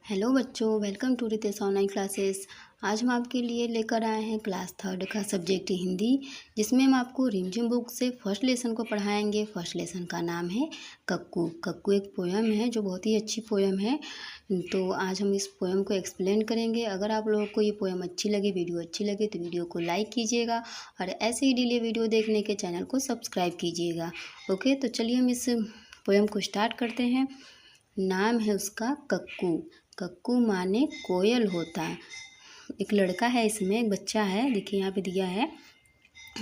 Hello बच्चों, welcome to Ritesh online classes. आज हम आपके लिए लेकर आए हैं क्लास थर्ड का सब्जेक्ट हिंदी, जिसमें हम आपको रिमझिम बुक से फर्स्ट लेसन को पढ़ाएंगे। फर्स्ट लेसन का नाम है कक्कू। कक्कू एक पोयम है जो बहुत ही अच्छी पोयम है। तो आज हम इस पोयम को एक्सप्लेन करेंगे। अगर आप लोगों को ये पोयम अच्छी लगे, वीडियो अच्छी लगे, तो वीडियो को लाइक कीजिएगा और ऐसे ही डेली वीडियो देखने के चैनल को सब्सक्राइब कीजिएगा। ओके, तो चलिए हम इस पोयम को स्टार्ट करते हैं। नाम है उसका कक्कू। कक्कू माने कोयल होता। एक लड़का है, इसमें एक बच्चा है, देखिए यहाँ पे दिया है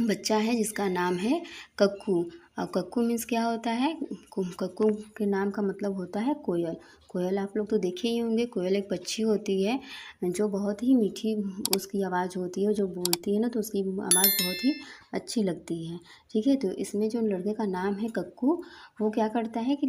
बच्चा है जिसका नाम है कक्कू। और कक्कू मीन्स क्या होता है? कक्कू के नाम का मतलब होता है कोयल। कोयल आप लोग तो देखे ही होंगे। कोयल एक पक्षी होती है जो बहुत ही मीठी उसकी आवाज़ होती है। जो बोलती है ना तो उसकी आवाज़ बहुत ही अच्छी लगती है। ठीक है, तो इसमें जो लड़के का नाम है कक्कू, वो क्या करता है कि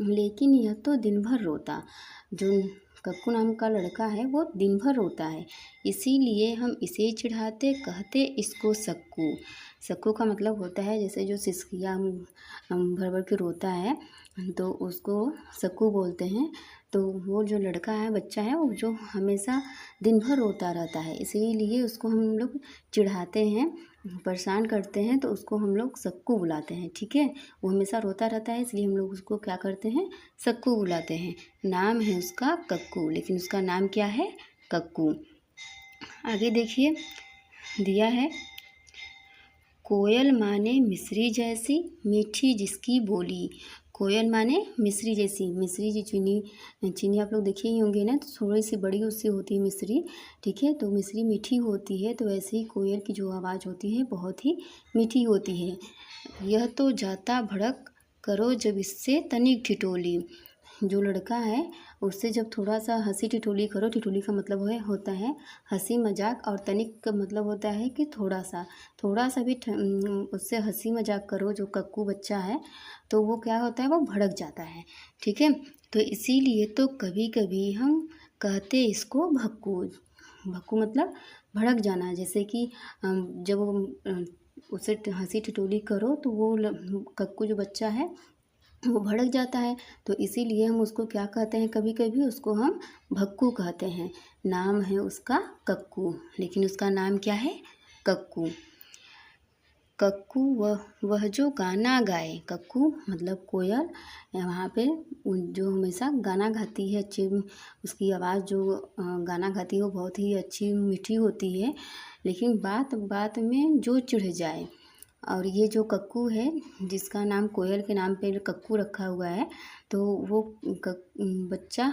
लेकिन यह तो दिन भर रोता। जो कक्कू नाम का लड़का है वो दिन भर रोता है, इसीलिए हम इसे चिढ़ाते, कहते इसको सक्कू। सक्कू का मतलब होता है जैसे जो सिसकिया भर भर के रोता है तो उसको सक्कू बोलते हैं। तो वो जो लड़का है, बच्चा है, वो जो हमेशा दिन भर रोता रहता है, इसीलिए उसको हम लोग चिढ़ाते हैं, परेशान करते हैं, तो उसको हम लोग सक्कू बुलाते हैं। ठीक है, वो हमेशा रोता रहता है, इसलिए हम लोग उसको क्या करते हैं? सक्कू बुलाते हैं। नाम है उसका कक्कू, लेकिन उसका नाम क्या है? कक्कू। आगे देखिए दिया है, कोयल माने मिश्री जैसी, मीठी जिसकी बोली। कोयल माने मिश्री जैसी। मिश्री जी चीनी आप लोग देखे ही होंगे ना, तो थोड़ी सी बड़ी उससे होती है मिश्री। ठीक है, तो मिश्री मीठी होती है, तो वैसे ही कोयल की जो आवाज़ होती है बहुत ही मीठी होती है। यह तो जाता भड़क, करो जब इससे तनिक ठिठोली। जो लड़का है उससे जब थोड़ा सा हंसी ठिठोली करो, ठिठोली का मतलब होता है हंसी मजाक, और तनिक का मतलब होता है कि थोड़ा सा भी उससे हंसी मजाक करो, जो कक्कू बच्चा है, तो वो क्या होता है? वो भड़क जाता है। ठीक है, तो इसीलिए तो कभी कभी हम कहते इसको भक्कू। भक्कू मतलब भड़क जाना। जैसे कि जब उसे हंसी ठिठोली करो तो वो कक्कू जो बच्चा है वो भड़क जाता है, तो इसीलिए हम उसको क्या कहते हैं? कभी कभी उसको हम भक्कू कहते हैं। नाम है उसका कक्कू, लेकिन उसका नाम क्या है? कक्कू। कक्कू वह जो गाना गाए। कक्कू मतलब कोयल, वहाँ पे जो हमेशा गाना गाती है, अच्छी उसकी आवाज़ जो गाना गाती है वो बहुत ही अच्छी मीठी होती है, लेकिन बात बात में जो चिढ़ जाए। और ये जो कक्कू है, जिसका नाम कोयल के नाम पे कक्कू रखा हुआ है, तो वो बच्चा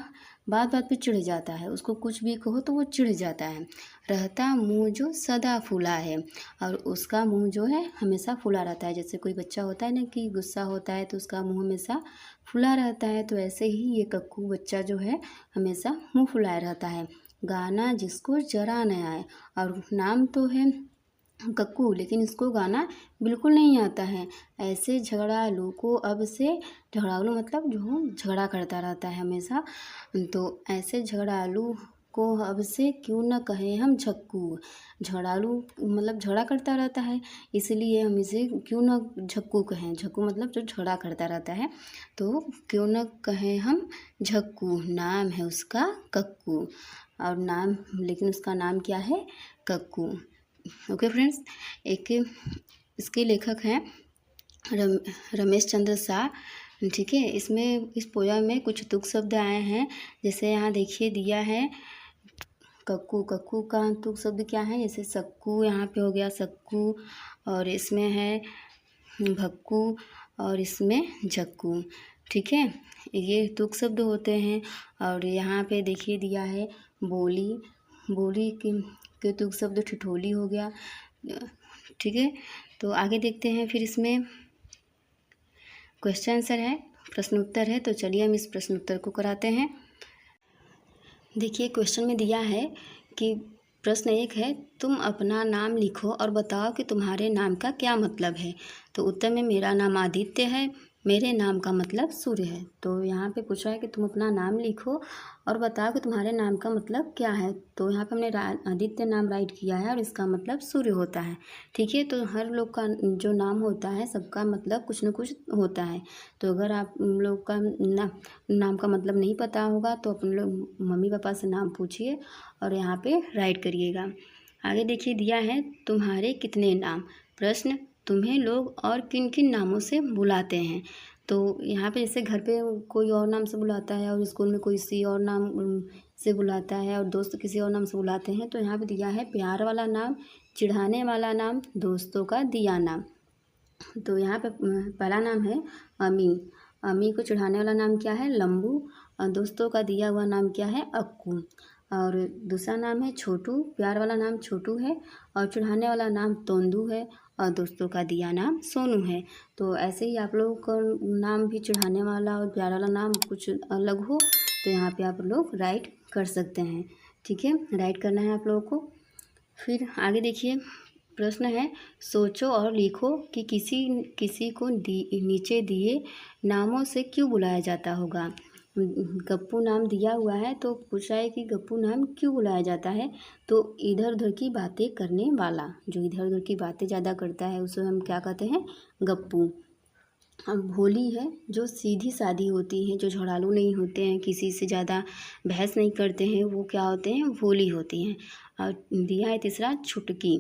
बात बात पे चिढ़ जाता है। उसको कुछ भी कहो तो वो चिढ़ जाता है। रहता मुंह जो सदा फूला है, और उसका मुंह जो है हमेशा फूला रहता है। जैसे कोई बच्चा होता है ना कि गुस्सा होता है तो उसका मुंह हमेशा फूला रहता है, तो ऐसे ही ये कक्कू बच्चा जो है हमेशा मुंह फुलाए रहता है। गाना जिसको जरा न आए, और नाम तो है कक्कू, लेकिन इसको गाना बिल्कुल नहीं आता है। ऐसे झगड़ालू को अब से, झगड़ालू मतलब जो झगड़ा करता रहता है हमेशा, तो ऐसे झगड़ालू को अब से क्यों न कहें हम झक्कू। झगड़ालू मतलब झगड़ा करता रहता है, इसलिए हम इसे क्यों न झक्कू कहें। झक्कू मतलब जो झगड़ा करता रहता है, तो क्यों न कहें हम झक्कू। नाम है उसका कक्कू, और नाम, लेकिन उसका नाम क्या है? कक्कू। ओके फ्रेंड्स, एक इसके लेखक हैं रमेश चंद्र शाह। ठीक है, इसमें इस पोयम में कुछ तुक शब्द आए हैं। जैसे यहाँ देखिए दिया है कक्कू। कक्कू का तुक शब्द क्या है? जैसे सक्कू, यहाँ पे हो गया सक्कू, और इसमें है भक्कू, और इसमें झक्कू। ठीक है, ये तुक शब्द होते हैं। और यहाँ पे देखिए दिया है बोली। बोली के तुक शब्द ठिठोली हो गया। ठीक है, तो आगे देखते हैं। फिर इसमें क्वेश्चन आंसर है, प्रश्न उत्तर है, तो चलिए हम इस प्रश्न उत्तर को कराते हैं। देखिए क्वेश्चन में दिया है कि प्रश्न 1 है, तुम अपना नाम लिखो और बताओ कि तुम्हारे नाम का क्या मतलब है। तो उत्तर में मेरा नाम आदित्य है, मेरे नाम का मतलब सूर्य है। तो यहाँ पे पूछ रहा है कि तुम अपना नाम लिखो और बताओ कि तुम्हारे नाम का मतलब क्या है। तो यहाँ पे हमने आदित्य नाम राइट किया है और इसका मतलब सूर्य होता है। ठीक है, तो हर लोग का जो नाम होता है सबका मतलब कुछ न कुछ होता है। तो अगर आप लोग का नाम का मतलब नहीं पता होगा तो अपने लोग मम्मी पापा से नाम पूछिए और यहाँ पे राइट करिएगा। आगे देखिए दिया है तुम्हारे कितने नाम। प्रश्न, तुम्हें लोग और किन किन नामों से बुलाते हैं। तो यहाँ पे जैसे घर पे कोई और नाम से बुलाता है और स्कूल में कोई किसी और नाम से बुलाता है और दोस्त किसी और नाम से बुलाते हैं। तो यहाँ पे दिया है प्यार वाला नाम, चिढ़ाने वाला नाम, दोस्तों का दिया नाम। तो यहाँ पे पहला नाम है अमी। अमी को चिढ़ाने वाला नाम क्या है, लंबू। और दोस्तों का दिया हुआ नाम क्या है, अक्कू। और दूसरा नाम है छोटू, प्यार वाला नाम छोटू है और चिढ़ाने वाला नाम तोंदू है और दोस्तों का दिया नाम सोनू है। तो ऐसे ही आप लोगों का नाम भी चिढ़ाने वाला और प्यार वाला नाम कुछ अलग हो तो यहाँ पे आप लोग राइट कर सकते हैं। ठीक है, राइट करना है आप लोगों को। फिर आगे देखिए प्रश्न है, सोचो और लिखो कि किसी किसी को नीचे दिए नामों से क्यों बुलाया जाता होगा। गप्पू नाम दिया हुआ है तो पूछा है कि गप्पू नाम क्यों बुलाया जाता है। तो इधर उधर की बातें करने वाला, जो इधर उधर की बातें ज़्यादा करता है उसे हम क्या कहते हैं, गप्पू। अब भोली है जो सीधी सादी होती हैं, जो झड़ालू नहीं होते हैं, किसी से ज़्यादा बहस नहीं करते हैं, वो क्या होते हैं, भोली होती हैं। और दिया है तीसरा छुटकी।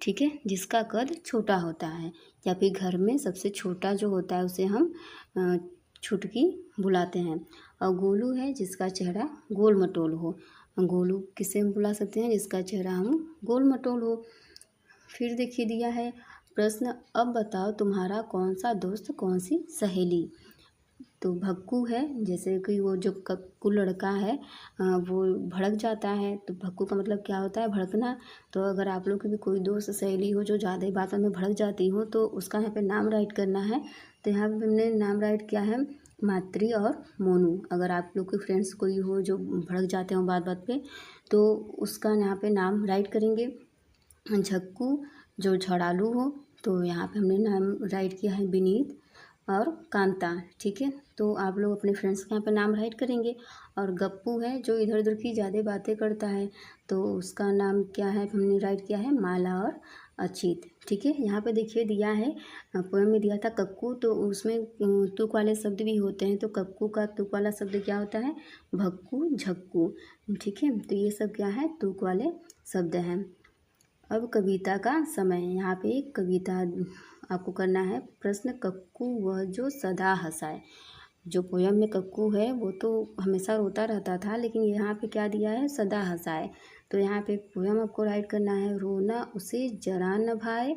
ठीक है, जिसका कद छोटा होता है या फिर घर में सबसे छोटा जो होता है उसे हम छुटकी बुलाते हैं। और गोलू है जिसका चेहरा गोल मटोल हो। गोलू किसे हम बुला सकते हैं, जिसका चेहरा हम गोल मटोल हो। फिर देखिए दिया है प्रश्न, अब बताओ तुम्हारा कौन सा दोस्त कौन सी सहेली। तो भक्कू है, जैसे कि वो जो कक्कू लड़का है वो भड़क जाता है। तो भक्कू का मतलब क्या होता है, भड़कना। तो अगर आप लोग की भी कोई दोस्त सहेली हो जो ज़्यादा ही बातों में भड़क जाती हो तो उसका यहाँ पे नाम राइट करना है। तो यहाँ पे हमने नाम राइट किया है मात्री और मोनू। अगर आप लोग के फ्रेंड्स कोई हो जो भड़क जाते हो बात बात पे तो उसका यहाँ पे नाम राइट करेंगे। झक्कू जो झड़ालू हो तो यहाँ पे हमने नाम राइट किया है विनीत और कांता। ठीक है, तो आप लोग अपने फ्रेंड्स के यहाँ पे नाम राइट करेंगे। और गप्पू है जो इधर उधर की ज़्यादा बातें करता है तो उसका नाम क्या है, हमने राइट किया है माला और अचित। ठीक है, यहाँ पे देखिए दिया है पोएम में दिया था कक्कू, तो उसमें तुक वाले शब्द भी होते हैं। तो कक्कू का तुक वाला शब्द क्या होता है, भक्कू झक्कू। ठीक है, तो ये सब क्या है, तुक वाले शब्द हैं। अब कविता का समय। यहाँ पे एक कविता आपको करना है। प्रश्न, कक्कू वह जो सदा हंसाए। जो पोयम में कक्कू है वो तो हमेशा रोता रहता था, लेकिन यहाँ पे क्या दिया है, सदा हंसाए। तो यहाँ पे पोयम आपको राइट करना है। रोना उसे जरा न भाए,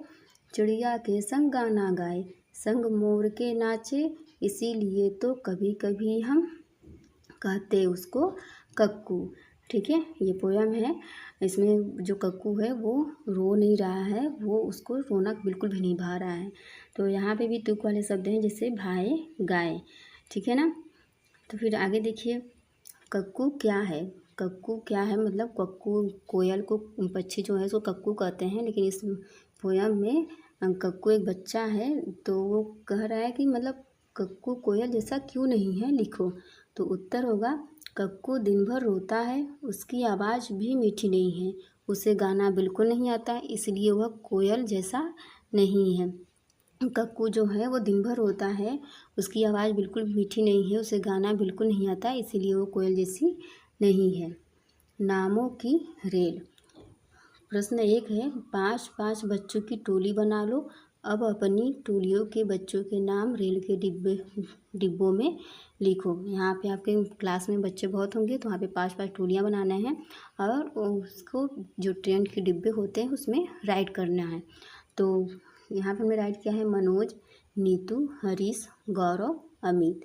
चिड़िया के संग गाना गाए, संग मोर के नाचे, इसीलिए तो कभी कभी हम कहते उसको कक्कू। ठीक है, ये पोयम है। इसमें जो कक्कू है वो रो नहीं रहा है, वो उसको रोना बिल्कुल भी नहीं भा रहा है। तो यहाँ पे भी तुक वाले शब्द हैं जैसे भाए गाए। ठीक है ना। तो फिर आगे देखिए कक्कू क्या है। कक्कू क्या है मतलब कक्कू, कोयल को पक्षी जो है उसको कक्कू कहते हैं, लेकिन इस पोयम में कक्कू एक बच्चा है तो वो कह रहा है कि मतलब कक्कू कोयल जैसा क्यों नहीं है, लिखो। तो उत्तर होगा, कक्कू दिन भर रोता है, उसकी आवाज़ भी मीठी नहीं है, उसे गाना बिल्कुल नहीं आता, इसलिए वह कोयल जैसा नहीं है। कक्कू जो है वो दिन भर रोता है, उसकी आवाज़ बिल्कुल मीठी नहीं है, उसे गाना बिल्कुल नहीं आता, इसीलिए वो कोयल जैसी नहीं है। नामों की रेल। प्रश्न 1 है, 5 बच्चों की टोली बना लो। अब अपनी टोलियों के बच्चों के नाम रेल के डिब्बों में लिखो। यहाँ पे आपके क्लास में बच्चे बहुत होंगे तो वहाँ पे 5 टोलियाँ बनाना है और उसको जो ट्रेन के डिब्बे होते हैं उसमें राइट करना है। तो यहाँ पे हमने राइट किया है मनोज, नीतू, हरीश, गौरव, अमित।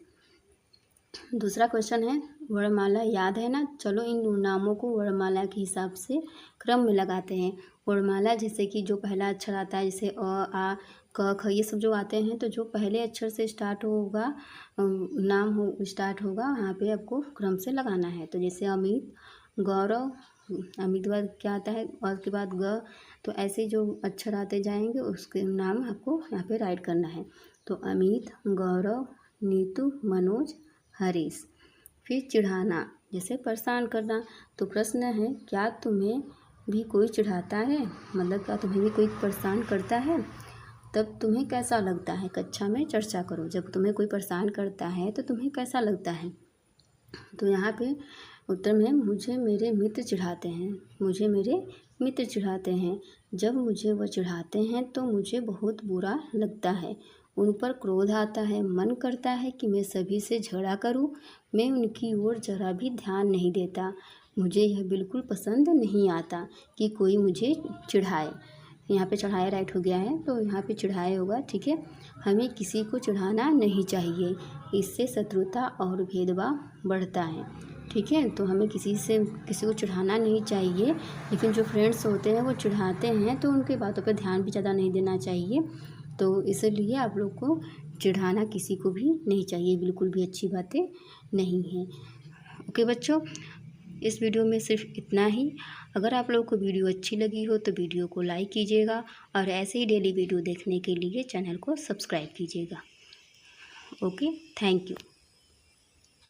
दूसरा क्वेश्चन है, वर्णमाला याद है ना, चलो इन नामों को वर्णमाला के हिसाब से क्रम में लगाते हैं। वर्णमाला जैसे कि जो पहला अक्षर आता है जैसे अ, आ, क, ख, ये सब जो आते हैं तो जो पहले अक्षर से स्टार्ट होगा नाम हो स्टार्ट होगा वहाँ पे आपको क्रम से लगाना है। तो जैसे अमित, गौरव, अमित के बाद क्या आता है और के बाद ग। तो ऐसे जो अक्षर आते जाएंगे उसके नाम आपको यहाँ पे राइट करना है। तो अमित, गौरव, नीतू, मनोज, हरीश। फिर चिढ़ाना, जैसे परेशान करना। तो प्रश्न है, क्या तुम्हें भी कोई चिढ़ाता है, मतलब क्या तुम्हें भी कोई परेशान करता है, तब तुम्हें कैसा लगता है। कक्षा में चर्चा करो, जब तुम्हें कोई परेशान करता है तो तुम्हें कैसा लगता है। तो यहाँ पे उत्तर में, मुझे मेरे मित्र चिढ़ाते हैं, मुझे मेरे मित्र चिढ़ाते हैं। जब मुझे वह चिढ़ाते हैं तो मुझे बहुत बुरा लगता है, उन पर क्रोध आता है, मन करता है कि मैं सभी से झगड़ा करूं। मैं उनकी ओर जरा भी ध्यान नहीं देता। मुझे यह बिल्कुल पसंद नहीं आता कि कोई मुझे चिढ़ाए। यहाँ पे चढ़ाए राइट हो गया है, तो यहाँ पे चिढ़ाए होगा, ठीक है। हमें किसी को चिढ़ाना नहीं चाहिए, इससे शत्रुता और भेदभाव बढ़ता है, ठीक है। तो हमें किसी को चिढ़ाना नहीं चाहिए, लेकिन जो फ्रेंड्स होते हैं वो चिढ़ाते हैं तो उनके बातों पर ध्यान भी ज़्यादा नहीं देना चाहिए। तो इसलिए आप लोग को चिढ़ाना किसी को भी नहीं चाहिए, बिल्कुल भी अच्छी बातें नहीं हैं। ओके बच्चों, इस वीडियो में सिर्फ इतना ही। अगर आप लोगों को वीडियो अच्छी लगी हो तो वीडियो को लाइक कीजिएगा और ऐसे ही डेली वीडियो देखने के लिए चैनल को सब्सक्राइब कीजिएगा। Okay, thank you.